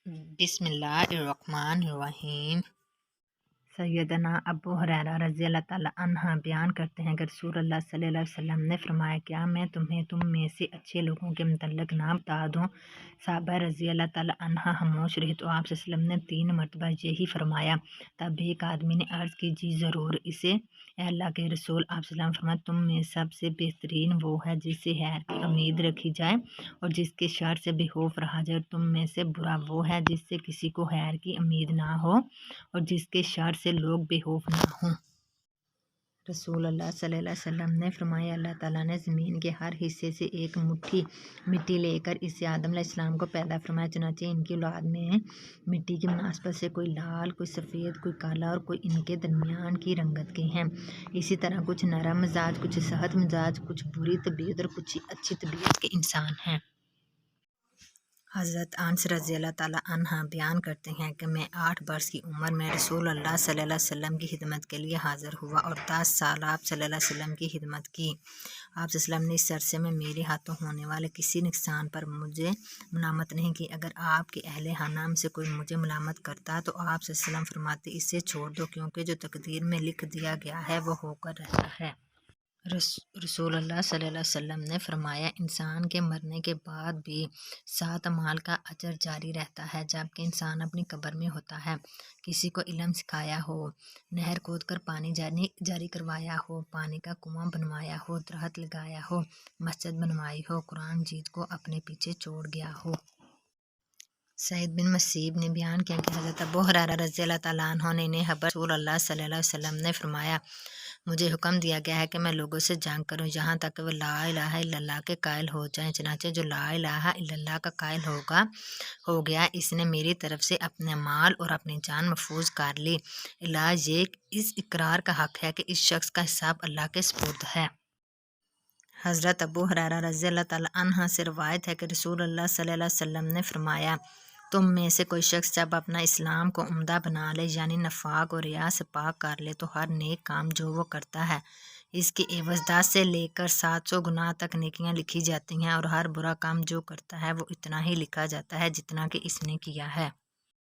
بسم اللہ الرحمن الرحیم۔ سیدنا ابو ہریرہ رضی اللہ تعالیٰ عنہ بیان کرتے ہیں کہ رسول اللہ صلی اللہ علیہ وسلم نے فرمایا، کیا میں تمہیں تم میں سے اچھے لوگوں کے متعلق نہ بتا دوں؟ صحابہ رضی اللہ تعالیٰ عنہ خاموش رہے تو آپ صلی اللہ علیہ وسلم نے 3 مرتبہ یہی فرمایا۔ تب ایک آدمی نے عرض کی، جی ضرور، اسے اے اللہ کے رسول۔ آپ صلی اللہ علیہ وسلم فرمایا، تم میں سب سے بہترین وہ ہے جس سے خیر کی امید رکھی جائے اور جس کے شر سے بے خوف رہا جائے، اور تم میں سے برا وہ ہے جس سے کسی کو خیر کی امید نہ ہو اور جس کے شر سے لوگ بے خوف نہ ہوں۔ رسول اللہ صلی اللہ علیہ وسلم نے فرمایا، اللہ تعالیٰ نے زمین کے ہر حصے سے ایک مٹھی مٹی لے کر اس سے آدم علیہ السلام کو پیدا فرمایا، چنانچہ ان کی اولاد میں مٹی کی مناسبت سے کوئی لال، کوئی سفید، کوئی کالا اور کوئی ان کے درمیان کی رنگت کے ہیں۔ اسی طرح کچھ نرم مزاج، کچھ سخت مزاج، کچھ بری طبیعت اور کچھ اچھی طبیعت کے انسان ہیں۔ حضرت انس رضی اللہ تعالیٰ عنہ بیان کرتے ہیں کہ میں 8 برس کی عمر میں رسول اللہ صلی اللہ علیہ وسلم کی خدمت کے لیے حاضر ہوا اور 10 سال آپ صلی اللہ علیہ وسلم کی خدمت کی۔ آپ صلی اللہ علیہ وسلم نے اس عرصے میں میرے ہاتھوں ہونے والے کسی نقصان پر مجھے ملامت نہیں کی۔ اگر آپ کے اہل خانہ میں سے کوئی مجھے ملامت کرتا تو آپ صلی اللہ علیہ وسلم فرماتے، اسے چھوڑ دو، کیونکہ جو تقدیر میں لکھ دیا گیا ہے وہ ہو کر رہتا ہے۔ رسول اللہ صلی اللہ علیہ وسلم نے فرمایا، انسان کے مرنے کے بعد بھی 7 اعمال کا اجر جاری رہتا ہے جبکہ انسان اپنی قبر میں ہوتا ہے۔ کسی کو علم سکھایا ہو، نہر کھود کر پانی جاری کروایا ہو، پانی کا کنواں بنوایا ہو، درخت لگایا ہو، مسجد بنوائی ہو، قرآن مجید کو اپنے پیچھے چھوڑ گیا ہو۔ سعید بن مسیب نے بیان کیا کہ حضرت ابو ہریرہ رضی اللہ تعالیٰ عنہ نے انہیں خبر رسول اللہ صلی اللہ علیہ وسلم نے فرمایا، مجھے حکم دیا گیا ہے کہ میں لوگوں سے جنگ کروں یہاں تک کہ وہ لا الہ الا اللہ کے قائل ہو جائیں، چنانچہ جو لا الہ الا اللہ کا قائل ہو گیا، اس نے میری طرف سے اپنے مال اور اپنی جان محفوظ کر لی۔ علاج یہ اس اقرار کا حق ہے کہ اس شخص کا حساب اللہ کے سپرد ہے۔ حضرت ابو ہریرہ رضی اللہ تعالیٰ عنہ سے روایت ہے کہ رسول اللہ صلی اللہ علیہ وسلم نے فرمایا، تم میں سے کوئی شخص جب اپنا اسلام کو عمدہ بنا لے، یعنی نفاق اور ریا سے پاک کر لے، تو ہر نیک کام جو وہ کرتا ہے اس کے عوض 10 سے لے کر 700 گنا تک نیکیاں لکھی جاتی ہیں، اور ہر برا کام جو کرتا ہے وہ اتنا ہی لکھا جاتا ہے جتنا کہ اس نے کیا ہے۔